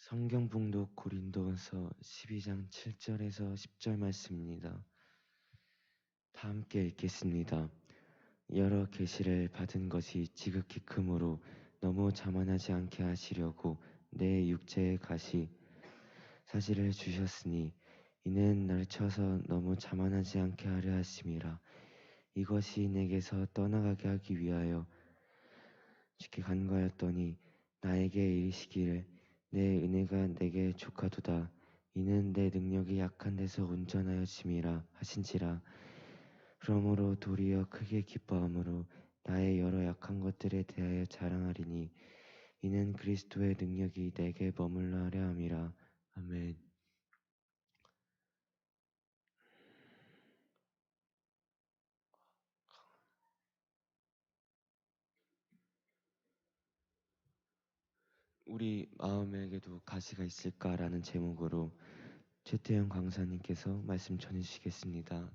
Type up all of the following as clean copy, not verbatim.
성경 봉독 고린도후서 12장 7절에서 10절 말씀입니다. 다 함께 읽겠습니다. 여러 계시를 받은 것이 지극히 크므로 너무 자만하지 않게 하시려고 내 육체의 가시 사실을 주셨으니 이는 날 쳐서 너무 자만하지 않게 하려 하심이라. 이것이 내게서 떠나가게 하기 위하여 주께 간과하였더니 나에게 이르시기를 내 은혜가 내게 족하도다. 이는 내 능력이 약한 데서 온전하여짐이라 하신지라. 그러므로 도리어 크게 기뻐함으로 나의 여러 약한 것들에 대하여 자랑하리니 이는 그리스도의 능력이 내게 머물러 하려 함이라. 아멘. 우리 마음에게도 가시가 있을까라는 제목으로 최태영 강사님께서 말씀 전해 주시겠습니다.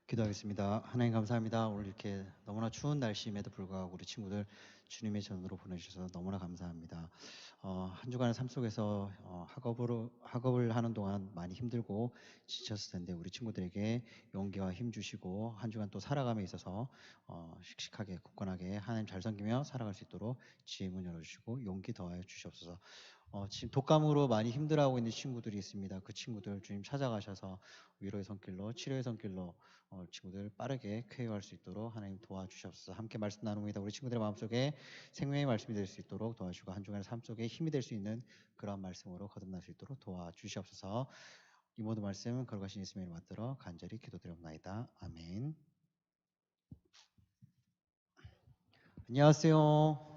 기도하겠습니다. 하나님 감사합니다. 오늘 이렇게 너무나 추운 날씨임에도 불구하고 우리 친구들 주님의 전으로 보내주셔서 너무나 감사합니다. 한 주간의 삶 속에서 학업을 하는 동안 많이 힘들고 지쳤을 텐데 우리 친구들에게 용기와 힘 주시고 한 주간 또 살아감에 있어서 씩씩하게 굳건하게 하나님 잘 섬기며 살아갈 수 있도록 지혜 문 열어주시고 용기 더하여 주시옵소서. 지금 독감으로 많이 힘들어하고 있는 친구들이 있습니다. 그 친구들 주님 찾아가셔서 위로의 손길로 치료의 손길로 친구들 빠르게 쾌유할 수 있도록 하나님 도와주시옵소서. 함께 말씀 나눕니다. 우리 친구들의 마음속에 생명의 말씀이 될 수 있도록 도와주시고 한 주간의 삶 속에 힘이 될 수 있는 그런 말씀으로 거듭날 수 있도록 도와주시옵소서. 이 모든 말씀 걸어가신 예수님을 받들어 간절히 기도드립니다. 아멘. 안녕하세요.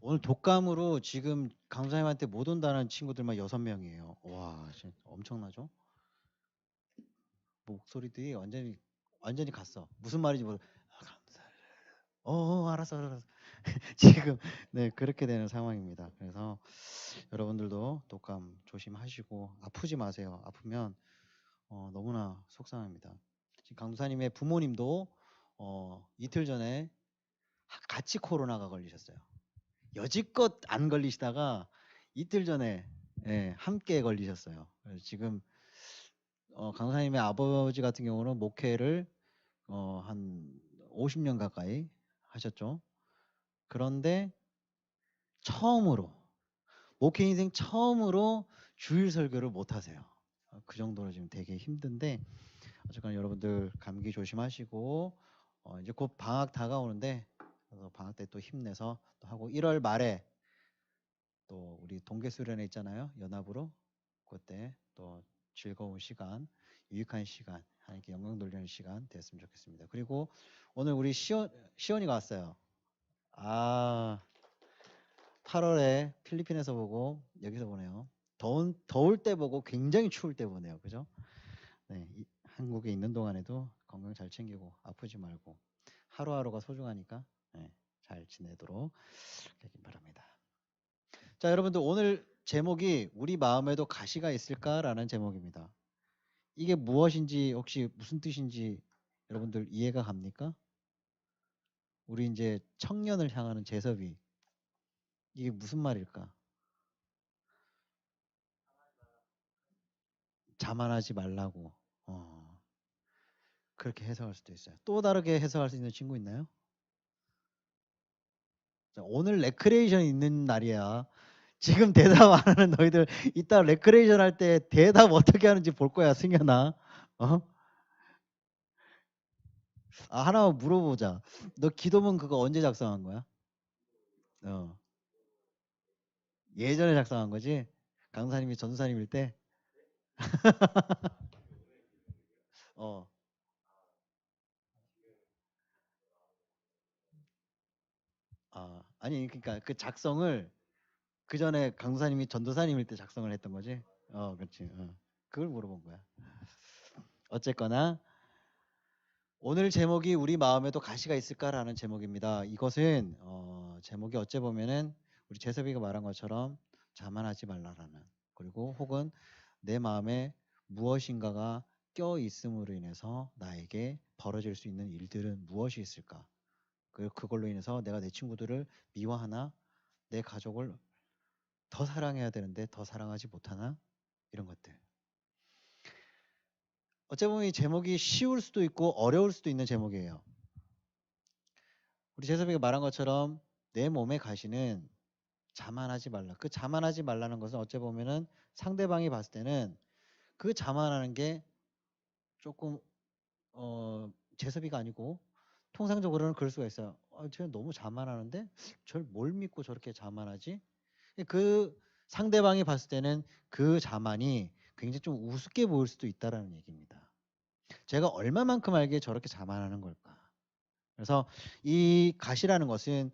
오늘 독감으로 지금 강사님한테 못 온다는 친구들만 6명이에요. 와, 진짜 엄청나죠? 목소리들이 완전히 갔어. 무슨 말인지 모르. 알았어. 지금 네 그렇게 되는 상황입니다. 그래서 여러분들도 독감 조심하시고 아프지 마세요. 아프면 너무나 속상합니다. 지금 강도사님의 부모님도 이틀 전에 같이 코로나가 걸리셨어요. 여지껏 안 걸리시다가 이틀 전에 함께 걸리셨어요. 그래서 지금 강사님의 아버지 같은 경우는 목회를 한 50년 가까이 하셨죠. 그런데 처음으로 목회 인생 처음으로 주일 설교를 못 하세요. 그 정도로 지금 되게 힘든데 어쨌거나 여러분들 감기 조심하시고 이제 곧 방학 다가오는데 그래서 방학 때 또 힘내서 또 하고 1월 말에 또 우리 동계 수련회 있잖아요. 연합으로 그때 또 즐거운 시간, 유익한 시간, 하나님께 영광 돌리는 시간 됐으면 좋겠습니다. 그리고 오늘 우리 시원이가 왔어요. 8월에 필리핀에서 보고 여기서 보네요. 더울 때 보고 굉장히 추울 때 보네요. 그죠? 네, 한국에 있는 동안에도 건강 잘 챙기고 아프지 말고 하루하루가 소중하니까 잘 지내도록 되길 바랍니다. 자, 여러분들 오늘 제목이 우리 마음에도 가시가 있을까라는 제목입니다. 이게 무엇인지 혹시 무슨 뜻인지 여러분들 이해가 갑니까? 우리 이제 청년을 향하는 제섭이 이게 무슨 말일까? 자만하지 말라고. 그렇게 해석할 수도 있어요. 또 다르게 해석할 수 있는 친구 있나요? 자, 오늘 레크레이션 있는 날이야. 지금 대답 안 하는 너희들 이따 레크레이션 할 때 대답 어떻게 하는지 볼 거야, 승현아. 하나만 물어보자. 너 기도문 그거 언제 작성한 거야? 예전에 작성한 거지? 강사님이 전사님일 때? 어. 아니 그러니까 그 작성을 그 전에 강사님이 전도사님일 때 작성을 했던 거지? 그렇지. 그걸 물어본 거야. 어쨌거나 오늘 제목이 우리 마음에도 가시가 있을까라는 제목입니다. 이것은 제목이 어째 보면은 우리 재섭이가 말한 것처럼 자만하지 말라라는, 그리고 혹은 내 마음에 무엇인가가 껴 있음으로 인해서 나에게 벌어질 수 있는 일들은 무엇이 있을까? 그걸로 인해서 내가 내 친구들을 미워하나, 내 가족을 더 사랑해야 되는데 더 사랑하지 못하나, 이런 것들. 어째 보면 이 제목이 쉬울 수도 있고 어려울 수도 있는 제목이에요. 우리 재섭이가 말한 것처럼 내 몸의 가시는 자만하지 말라. 그 자만하지 말라는 것은 어째 보면은 상대방이 봤을 때는 그 자만하는 게 조금 재섭이가 아니고 통상적으로는 그럴 수가 있어요. 쟤 너무 자만하는데 절 뭘 믿고 저렇게 자만하지? 그 상대방이 봤을 때는 그 자만이 굉장히 좀 우습게 보일 수도 있다라는 얘기입니다. 제가 얼마만큼 알기에 저렇게 자만하는 걸까? 그래서 이 가시라는 것은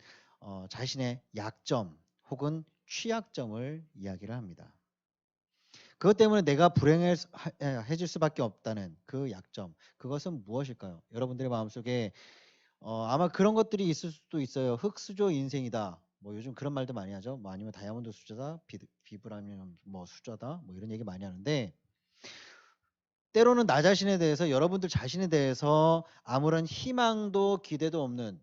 자신의 약점 혹은 취약점을 이야기를 합니다. 그것 때문에 내가 불행해질 수밖에 없다는 그 약점, 그것은 무엇일까요? 여러분들의 마음속에 아마 그런 것들이 있을 수도 있어요. 흙수저 인생이다. 뭐 요즘 그런 말도 많이 하죠. 뭐 아니면 다이아몬드 수저다, 비브라늄 뭐 수저다, 뭐 이런 얘기 많이 하는데, 때로는 나 자신에 대해서, 여러분들 자신에 대해서 아무런 희망도 기대도 없는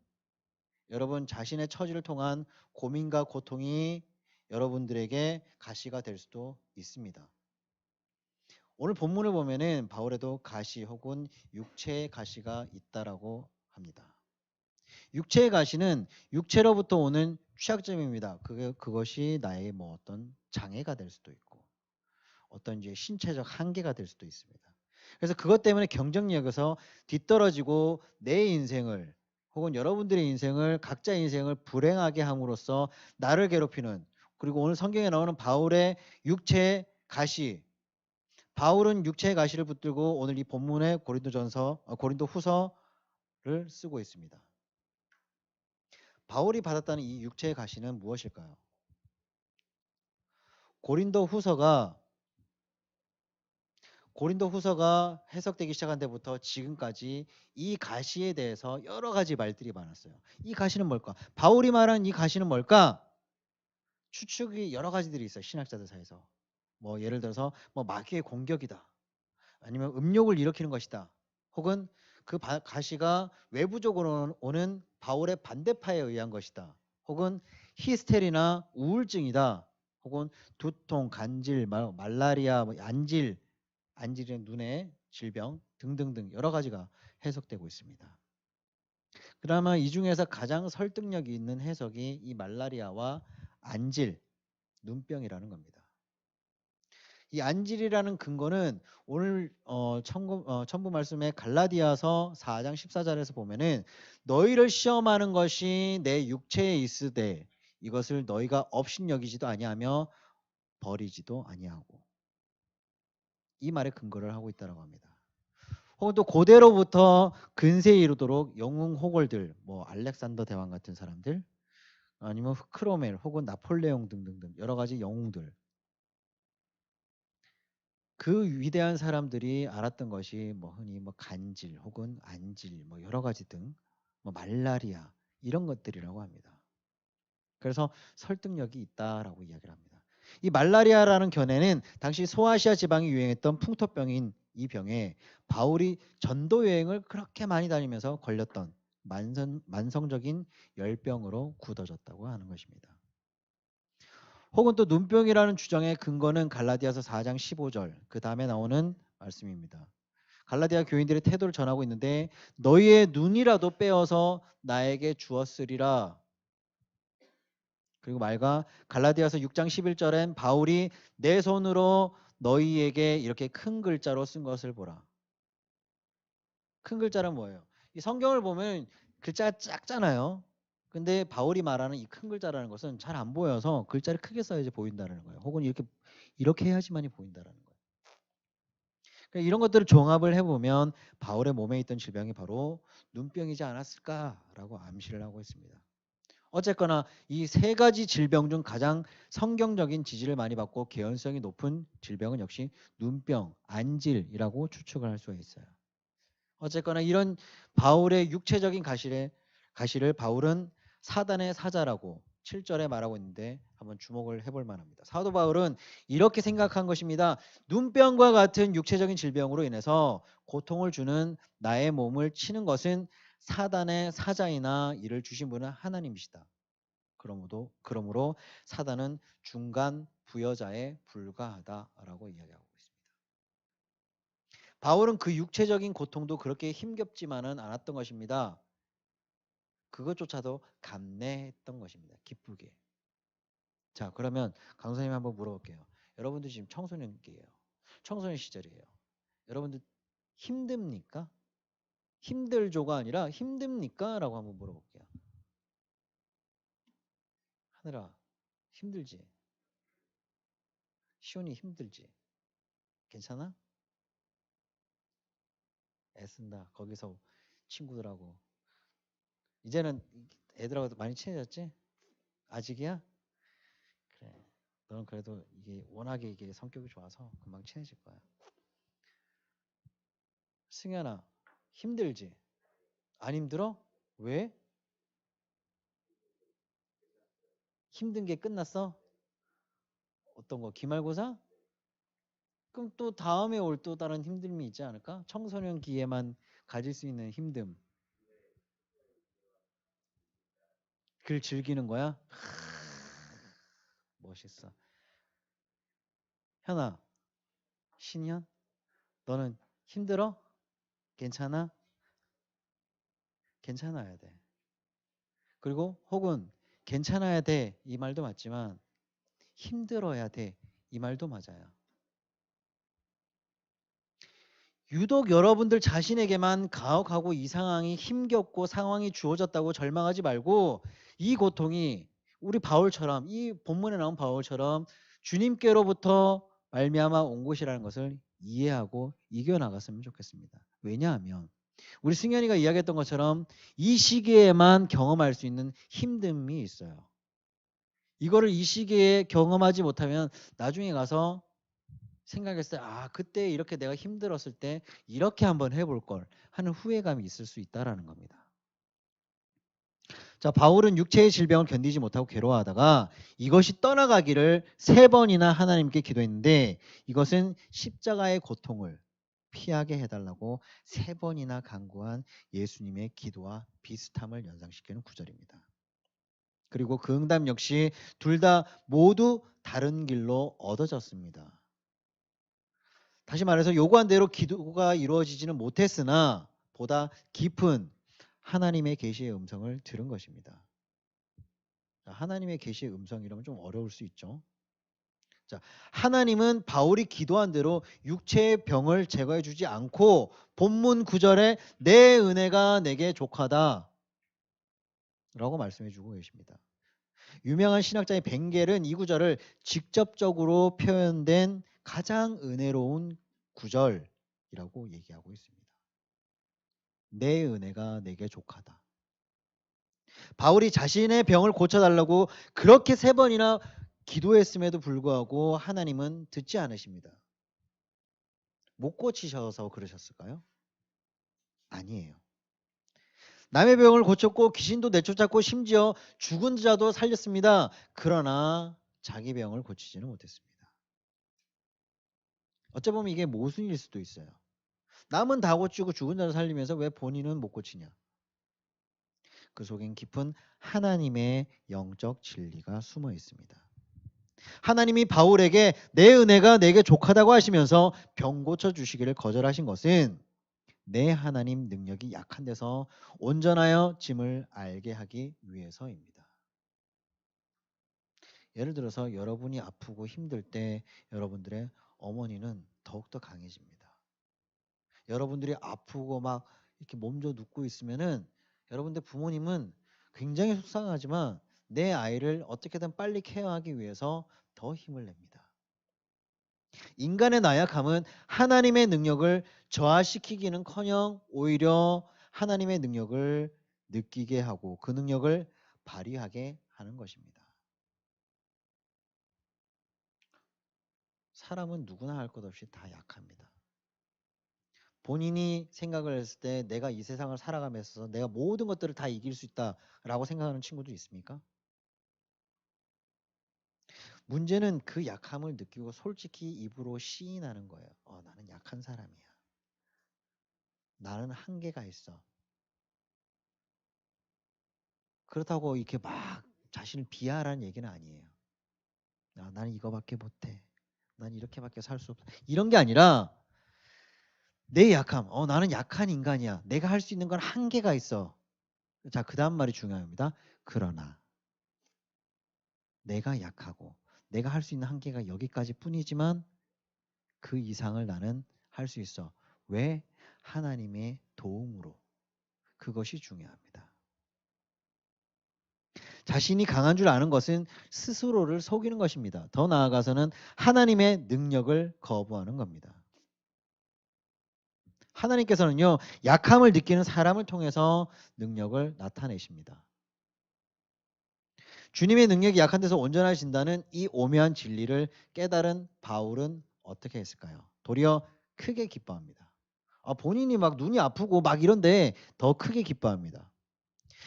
여러분 자신의 처지를 통한 고민과 고통이 여러분들에게 가시가 될 수도 있습니다. 오늘 본문을 보면은 바울에도 가시 혹은 육체의 가시가 있다라고 합니다. 육체의 가시는 육체로부터 오는 취약점입니다. 그것이 나의 뭐 어떤 장애가 될 수도 있고 어떤 이제 신체적 한계가 될 수도 있습니다. 그래서 그것 때문에 경쟁력에서 뒤떨어지고 내 인생을 혹은 여러분들의 인생을, 각자의 인생을 불행하게 함으로써 나를 괴롭히는, 그리고 오늘 성경에 나오는 바울의 육체의 가시, 바울은 육체의 가시를 붙들고 오늘 이 본문의 고린도 후서를 쓰고 있습니다. 바울이 받았다는 이 육체의 가시는 무엇일까요? 고린도 후서가 해석되기 시작한 데부터 지금까지 이 가시에 대해서 여러 가지 말들이 많았어요. 이 가시는 뭘까? 바울이 말한 이 가시는 뭘까? 추측이 여러 가지들이 있어요. 신학자들 사이에서. 뭐 예를 들어서 뭐 마귀의 공격이다. 아니면 음욕을 일으키는 것이다. 혹은 그 가시가 외부적으로 오는 바울의 반대파에 의한 것이다. 혹은 히스테리나 우울증이다. 혹은 두통, 간질, 말라리아, 안질은 눈의 질병 등등등 여러 가지가 해석되고 있습니다. 그나마 이 중에서 가장 설득력이 있는 해석이 이 말라리아와 안질, 눈병이라는 겁니다. 이 안질이라는 근거는 오늘 첨부 말씀의 갈라디아서 4장 14절에서 보면은 너희를 시험하는 것이 내 육체에 있으되 이것을 너희가 업신여기지도 아니하며 버리지도 아니하고, 이 말에 근거를 하고 있다고 합니다. 혹은 또 고대로부터 근세에 이르도록 영웅 호걸들, 뭐 알렉산더 대왕 같은 사람들, 아니면 크로멜 혹은 나폴레옹 등등등 여러 가지 영웅들, 그 위대한 사람들이 알았던 것이 뭐 흔히 뭐 간질 혹은 안질 뭐 여러 가지 등 뭐 말라리아 이런 것들이라고 합니다. 그래서 설득력이 있다라고 이야기를 합니다. 이 말라리아라는 견해는 당시 소아시아 지방이 유행했던 풍토병인 이 병에 바울이 전도 여행을 그렇게 많이 다니면서 걸렸던 만성적인 열병으로 굳어졌다고 하는 것입니다. 혹은 또 눈병이라는 주장의 근거는 갈라디아서 4장 15절 그 다음에 나오는 말씀입니다. 갈라디아 교인들의 태도를 전하고 있는데 너희의 눈이라도 빼어서 나에게 주었으리라. 그리고 말과 갈라디아서 6장 11절엔 바울이 내 손으로 너희에게 이렇게 큰 글자로 쓴 것을 보라. 큰 글자는 뭐예요? 이 성경을 보면 글자가 작잖아요. 근데 바울이 말하는 이 큰 글자라는 것은 잘 안 보여서 글자를 크게 써야지 보인다는 거예요. 혹은 이렇게 해야지만이 보인다는 거예요. 그러니까 이런 것들을 종합을 해보면 바울의 몸에 있던 질병이 바로 눈병이지 않았을까라고 암시를 하고 있습니다. 어쨌거나 이 세 가지 질병 중 가장 성경적인 지지를 많이 받고 개연성이 높은 질병은 역시 눈병, 안질이라고 추측을 할 수가 있어요. 어쨌거나 이런 바울의 육체적인 가시를 바울은 사단의 사자라고 7절에 말하고 있는데 한번 주목을 해볼 만합니다. 사도 바울은 이렇게 생각한 것입니다. 눈병과 같은 육체적인 질병으로 인해서 고통을 주는 나의 몸을 치는 것은 사단의 사자이나 이를 주신 분은 하나님이시다. 그러므로 사단은 중간 부여자에 불과하다라고 이야기하고 있습니다. 바울은 그 육체적인 고통도 그렇게 힘겹지만은 않았던 것입니다. 그것조차도 감내했던 것입니다. 기쁘게. 자, 그러면 강사님 한번 물어볼게요. 여러분들 지금 청소년기예요. 청소년 시절이에요. 여러분들 힘듭니까? 힘들조가 아니라 힘듭니까? 라고 한번 물어볼게요. 하늘아, 힘들지? 시온이 힘들지? 괜찮아? 애쓴다. 거기서 친구들하고. 이제는 애들하고도 많이 친해졌지? 아직이야? 그래. 너는 그래도 이게 워낙에 이게 성격이 좋아서 금방 친해질 거야. 승현아, 힘들지? 안 힘들어? 왜? 힘든 게 끝났어? 어떤 거? 기말고사? 그럼 또 다음에 올 또 다른 힘듦이 있지 않을까? 청소년기에만 가질 수 있는 힘듦. 그걸 즐기는 거야? 멋있어. 현아, 신현, 너는 힘들어? 괜찮아? 괜찮아야 돼. 그리고 혹은 괜찮아야 돼. 이 말도 맞지만 힘들어야 돼. 이 말도 맞아요. 유독 여러분들 자신에게만 가혹하고 이 상황이 힘겹고 상황이 주어졌다고 절망하지 말고 이 고통이 우리 바울처럼 이 본문에 나온 바울처럼 주님께로부터 말미암아 온 것이라는 것을 이해하고 이겨나갔으면 좋겠습니다. 왜냐하면 우리 승현이가 이야기했던 것처럼 이 시기에만 경험할 수 있는 힘듦이 있어요. 이거를 이 시기에 경험하지 못하면 나중에 가서 생각했을 때 그때 이렇게 내가 힘들었을 때 이렇게 한번 해볼 걸 하는 후회감이 있을 수 있다라는 겁니다. 자, 바울은 육체의 질병을 견디지 못하고 괴로워하다가 이것이 떠나가기를 3번이나 하나님께 기도했는데 이것은 십자가의 고통을 피하게 해달라고 3번이나 간구한 예수님의 기도와 비슷함을 연상시키는 구절입니다. 그리고 그 응답 역시 둘 다 모두 다른 길로 얻어졌습니다. 다시 말해서 요구한 대로 기도가 이루어지지는 못했으나 보다 깊은 하나님의 계시의 음성을 들은 것입니다. 하나님의 계시의 음성이라면 좀 어려울 수 있죠. 자, 하나님은 바울이 기도한 대로 육체의 병을 제거해 주지 않고 본문 9절에 내 은혜가 내게 족하다 라고 말씀해 주고 계십니다. 유명한 신학자인 벵겔은 이 구절을 직접적으로 표현된 가장 은혜로운 구절이라고 얘기하고 있습니다. 내 은혜가 내게 족하다. 바울이 자신의 병을 고쳐달라고 그렇게 3번이나 기도했음에도 불구하고 하나님은 듣지 않으십니다. 못 고치셔서 그러셨을까요? 아니에요. 남의 병을 고쳤고 귀신도 내쫓았고 심지어 죽은 자도 살렸습니다. 그러나 자기 병을 고치지는 못했습니다. 어찌 보면 이게 모순일 수도 있어요. 남은 다 고치고 죽은 자를 살리면서 왜 본인은 못 고치냐? 그 속엔 깊은 하나님의 영적 진리가 숨어 있습니다. 하나님이 바울에게 내 은혜가 내게 족하다고 하시면서 병 고쳐 주시기를 거절하신 것은 내 하나님 능력이 약한 데서 온전하여 짐을 알게 하기 위해서입니다. 예를 들어서 여러분이 아프고 힘들 때 여러분들의 어머니는 더욱더 강해집니다. 여러분들이 아프고 막 이렇게 몸져 눕고 있으면은 여러분들 부모님은 굉장히 속상하지만 내 아이를 어떻게든 빨리 케어하기 위해서 더 힘을 냅니다. 인간의 나약함은 하나님의 능력을 저하시키기는커녕 오히려 하나님의 능력을 느끼게 하고 그 능력을 발휘하게 하는 것입니다. 사람은 누구나 할 것 없이 다 약합니다. 본인이 생각을 했을 때 내가 이 세상을 살아가면서 내가 모든 것들을 다 이길 수 있다라고 생각하는 친구도 있습니까? 문제는 그 약함을 느끼고 솔직히 입으로 시인하는 거예요. 나는 약한 사람이야. 나는 한계가 있어. 그렇다고 이렇게 막 자신을 비하하라는 얘기는 아니에요. 나는 이거밖에 못해. 난 이렇게밖에 살 수 없어. 이런 게 아니라 내 약함. 나는 약한 인간이야. 내가 할 수 있는 건 한계가 있어. 자, 그 다음 말이 중요합니다. 그러나 내가 약하고 내가 할 수 있는 한계가 여기까지 뿐이지만 그 이상을 나는 할 수 있어. 왜? 하나님의 도움으로. 그것이 중요합니다. 자신이 강한 줄 아는 것은 스스로를 속이는 것입니다. 더 나아가서는 하나님의 능력을 거부하는 겁니다. 하나님께서는요, 약함을 느끼는 사람을 통해서 능력을 나타내십니다. 주님의 능력이 약한 데서 온전하신다는 이 오묘한 진리를 깨달은 바울은 어떻게 했을까요? 도리어 크게 기뻐합니다. 본인이 막 눈이 아프고 막 이런데 더 크게 기뻐합니다.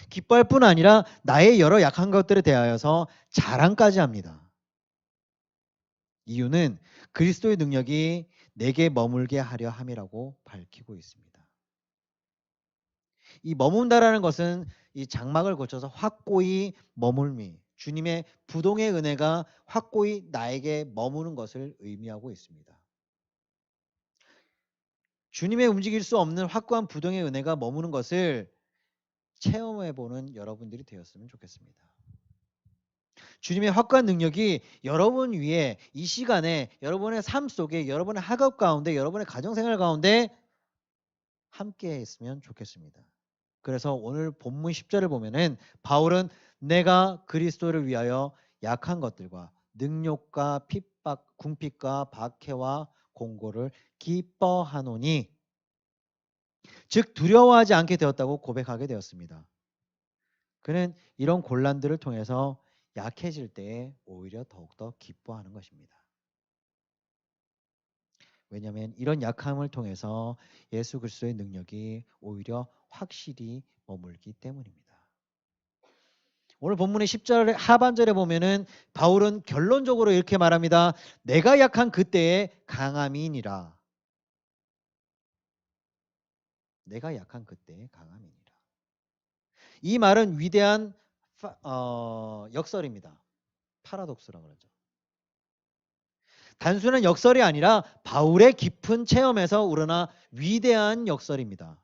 기뻐할 뿐 아니라 나의 여러 약한 것들에 대하여서 자랑까지 합니다. 이유는 그리스도의 능력이 내게 머물게 하려 함이라고 밝히고 있습니다. 이 머문다라는 것은 이 장막을 거쳐서 확고히 머물미, 주님의 부동의 은혜가 확고히 나에게 머무는 것을 의미하고 있습니다. 주님의 움직일 수 없는 확고한 부동의 은혜가 머무는 것을 체험해보는 여러분들이 되었으면 좋겠습니다. 주님의 확고한 능력이 여러분 위에 이 시간에 여러분의 삶 속에 여러분의 학업 가운데 여러분의 가정생활 가운데 함께 했으면 좋겠습니다. 그래서 오늘 본문 10절을 보면은 바울은 내가 그리스도를 위하여 약한 것들과 능욕과 핍박, 궁핍과 박해와 공고를 기뻐하노니 즉 두려워하지 않게 되었다고 고백하게 되었습니다. 그는 이런 곤란들을 통해서 약해질 때에 오히려 더욱더 기뻐하는 것입니다. 왜냐하면 이런 약함을 통해서 예수 그리스도의 능력이 오히려 확실히 머물기 때문입니다. 오늘 본문의 10절 하반절에 보면은 바울은 결론적으로 이렇게 말합니다. 내가 약한 그때의 강함이니라. 내가 약한 그때의 강함이니라. 이 말은 위대한 역설입니다. 파라독스라고 그러죠. 단순한 역설이 아니라 바울의 깊은 체험에서 우러나 위대한 역설입니다.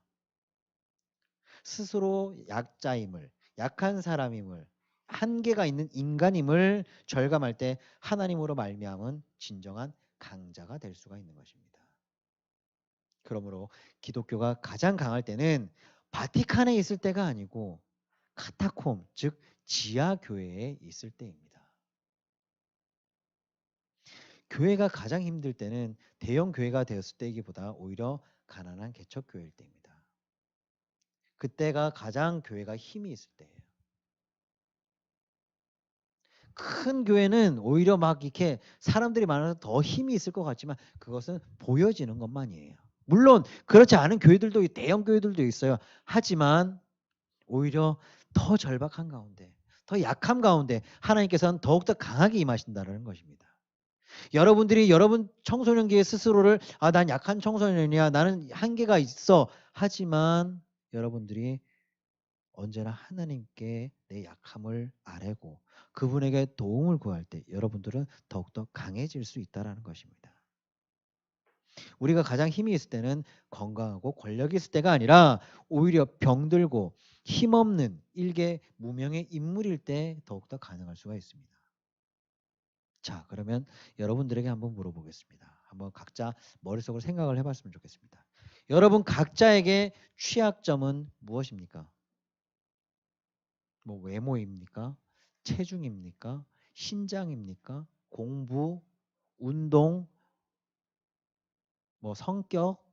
스스로 약자임을, 약한 사람임을, 한계가 있는 인간임을 절감할 때 하나님으로 말미암은 진정한 강자가 될 수가 있는 것입니다. 그러므로 기독교가 가장 강할 때는 바티칸에 있을 때가 아니고 카타콤, 즉 지하 교회에 있을 때입니다. 교회가 가장 힘들 때는 대형 교회가 되었을 때이기보다 오히려 가난한 개척 교회일 때입니다. 그때가 가장 교회가 힘이 있을 때예요. 큰 교회는 오히려 막 이렇게 사람들이 많아서 더 힘이 있을 것 같지만 그것은 보여지는 것만이에요. 물론 그렇지 않은 교회들도 대형 교회들도 있어요. 하지만 오히려 더 절박한 가운데, 더 약함 가운데 하나님께서는 더욱더 강하게 임하신다는 것입니다. 여러분들이 여러분 청소년기의 스스로를 난 약한 청소년이야. 나는 한계가 있어. 하지만 여러분들이 언제나 하나님께 내 약함을 아뢰고 그분에게 도움을 구할 때 여러분들은 더욱더 강해질 수 있다는 것입니다. 우리가 가장 힘이 있을 때는 건강하고 권력이 있을 때가 아니라 오히려 병들고 힘없는 일개 무명의 인물일 때 더욱더 가능할 수가 있습니다. 자, 그러면 여러분들에게 한번 물어보겠습니다. 한번 각자 머릿속으로 생각을 해봤으면 좋겠습니다. 여러분 각자에게 취약점은 무엇입니까? 뭐 외모입니까? 체중입니까? 신장입니까? 공부, 운동, 뭐 성격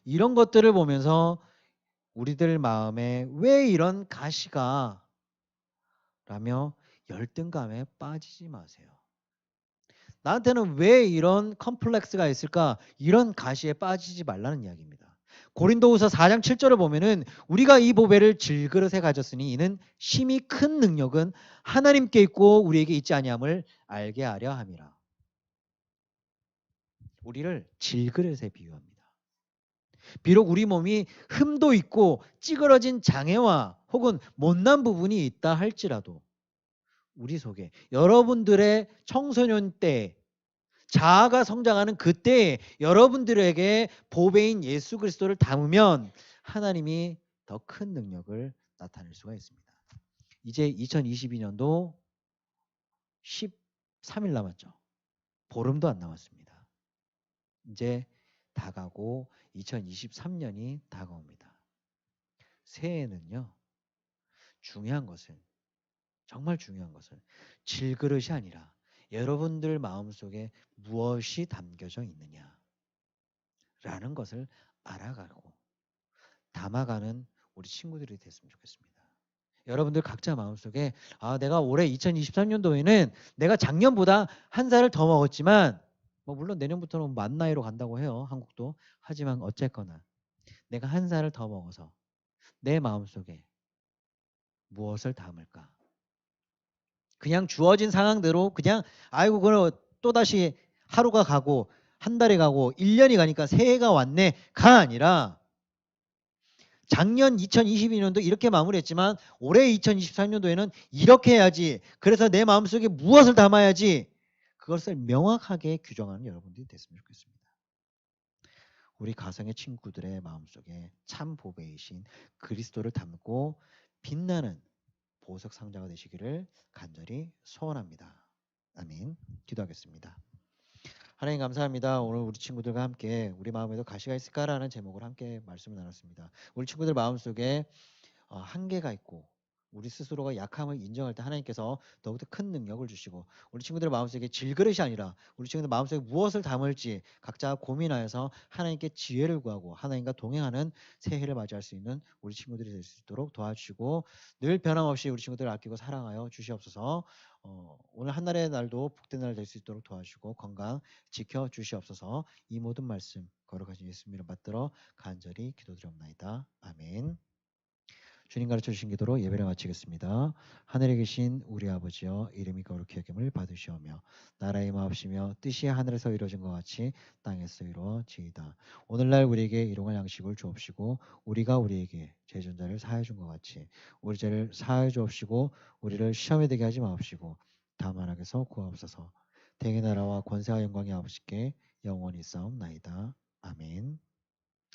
이런 것들을 보면서 우리들 마음에 왜 이런 가시가 라며 열등감에 빠지지 마세요. 나한테는 왜 이런 컴플렉스가 있을까? 이런 가시에 빠지지 말라는 이야기입니다. 고린도후서 4장 7절을 보면은 우리가 이 보배를 질그릇에 가졌으니 이는 심히 큰 능력은 하나님께 있고 우리에게 있지 아니함을 알게 하려 함이라. 우리를 질그릇에 비유합니다. 비록 우리 몸이 흠도 있고 찌그러진 장애와 혹은 못난 부분이 있다 할지라도 우리 속에 여러분들의 청소년 때 자아가 성장하는 그때에 여러분들에게 보배인 예수 그리스도를 담으면 하나님이 더 큰 능력을 나타낼 수가 있습니다. 이제 2022년도 13일 남았죠. 보름도 안 남았습니다. 이제 다가고 2023년이 다가옵니다. 새해에는요. 중요한 것은 정말 중요한 것은 질그릇이 아니라 여러분들 마음속에 무엇이 담겨져 있느냐라는 것을 알아가고 담아가는 우리 친구들이 됐으면 좋겠습니다. 여러분들 각자 마음속에 내가 올해 2023년도에는 내가 작년보다 한 살을 더 먹었지만 물론 내년부터는 만 나이로 간다고 해요. 한국도. 하지만 어쨌거나 내가 한 살을 더 먹어서 내 마음속에 무엇을 담을까? 그냥 주어진 상황대로 그냥 아이고 그럼 또다시 하루가 가고 한 달이 가고 1년이 가니까 새해가 왔네가 아니라 작년 2022년도 이렇게 마무리했지만 올해 2023년도에는 이렇게 해야지. 그래서 내 마음속에 무엇을 담아야지. 그것을 명확하게 규정하는 여러분들이 됐으면 좋겠습니다. 우리 가정의 친구들의 마음속에 참 보배이신 그리스도를 담고 빛나는 보석 상자가 되시기를 간절히 소원합니다. 아멘. 기도하겠습니다. 하나님 감사합니다. 오늘 우리 친구들과 함께 우리 마음에도 가시가 있을까라는 제목으로 함께 말씀을 나눴습니다. 우리 친구들 마음속에 한계가 있고 우리 스스로가 약함을 인정할 때 하나님께서 더욱더 큰 능력을 주시고 우리 친구들 마음속에 질그릇이 아니라 우리 친구들 마음속에 무엇을 담을지 각자 고민하여서 하나님께 지혜를 구하고 하나님과 동행하는 새해를 맞이할 수 있는 우리 친구들이 될 수 있도록 도와주시고 늘 변함없이 우리 친구들을 아끼고 사랑하여 주시옵소서. 오늘 한날의 날도 복된 날 될 수 있도록 도와주시고 건강 지켜 주시옵소서. 이 모든 말씀 거룩하신 예수님을 받들어 간절히 기도드리옵나이다. 아멘. 주님 가르쳐 주신 기도로 예배를 마치겠습니다. 하늘에 계신 우리 아버지여 이름이 거룩히 여김을 받으시오며 나라의 마옵시며 뜻이 하늘에서 이루어진 것 같이 땅에서 이루어지이다. 오늘날 우리에게 일용할 양식을 주옵시고 우리가 우리에게 죄진 자를 사하여 준 것 같이 우리 죄를 사하여 주옵시고 우리를 시험에 들게 하지 마옵시고 다만 악에서 구하옵소서. 대의 나라와 권세와 영광이 아버지께 영원히 싸움나이다. 아멘.